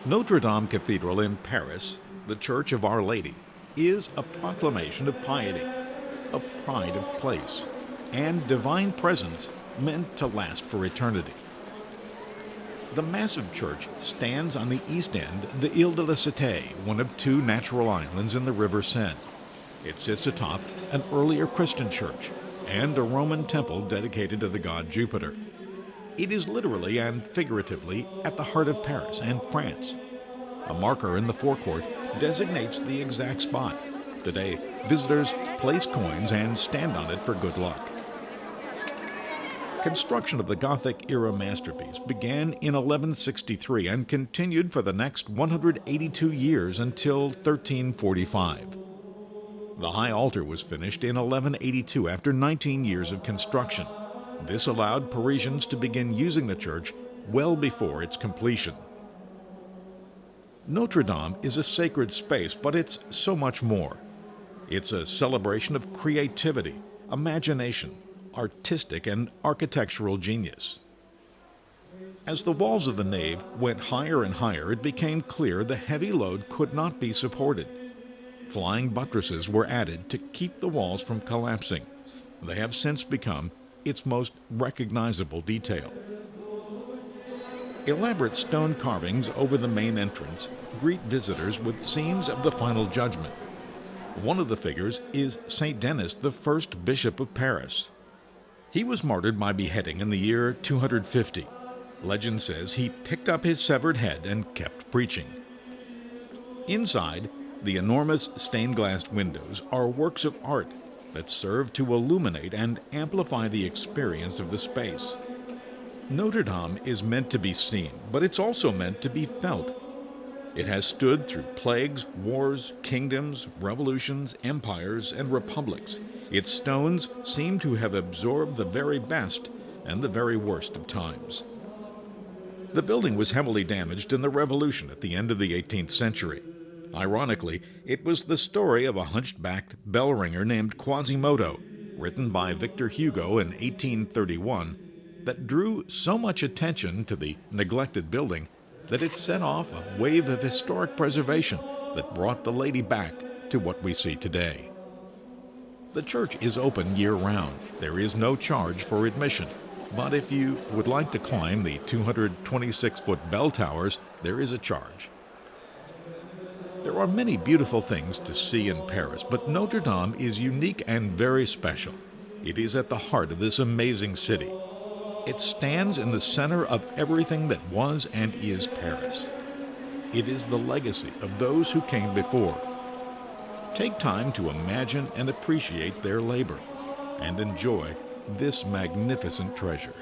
Notre Dame Cathedral in Paris, the Church of Our Lady, is a proclamation of piety, of pride of place, and divine presence meant to last for eternity. The massive church stands on the east end of the Ile de la Cité, one of two natural islands in the River Seine. It sits atop an earlier Christian church and a Roman temple dedicated to the god Jupiter. It is literally and figuratively at the heart of Paris and France. A marker in the forecourt designates the exact spot. Today, visitors place coins and stand on it for good luck. Construction of the Gothic-era masterpiece began in 1163 and continued for the next 182 years until 1345. The high altar was finished in 1182 after 19 years of construction. This allowed Parisians to begin using the church well before its completion. Notre Dame is a sacred space, but it's so much more. It's a celebration of creativity, imagination, artistic and architectural genius. As the walls of the nave went higher and higher, it became clear the heavy load could not be supported. Flying buttresses were added to keep the walls from collapsing. They have since become its most recognizable detail. Elaborate stone carvings over the main entrance greet visitors with scenes of the final judgment. One of the figures is Saint Denis, the first bishop of Paris. He was martyred by beheading in the year 250. Legend says he picked up his severed head and kept preaching. Inside, the enormous stained-glass windows are works of art that serve to illuminate and amplify the experience of the space. Notre Dame is meant to be seen, but it's also meant to be felt. It has stood through plagues, wars, kingdoms, revolutions, empires, and republics. Its stones seem to have absorbed the very best and the very worst of times. The building was heavily damaged in the Revolution at the end of the 18th century. Ironically, it was the story of a hunchbacked bell ringer named Quasimodo, written by Victor Hugo in 1831, that drew so much attention to the neglected building that it set off a wave of historic preservation that brought the lady back to what we see today. The church is open year-round. There is no charge for admission, but if you would like to climb the 226-foot bell towers, there is a charge. There are many beautiful things to see in Paris, but Notre Dame is unique and very special. It is at the heart of this amazing city. It stands in the center of everything that was and is Paris. It is the legacy of those who came before. Take time to imagine and appreciate their labor and enjoy this magnificent treasure.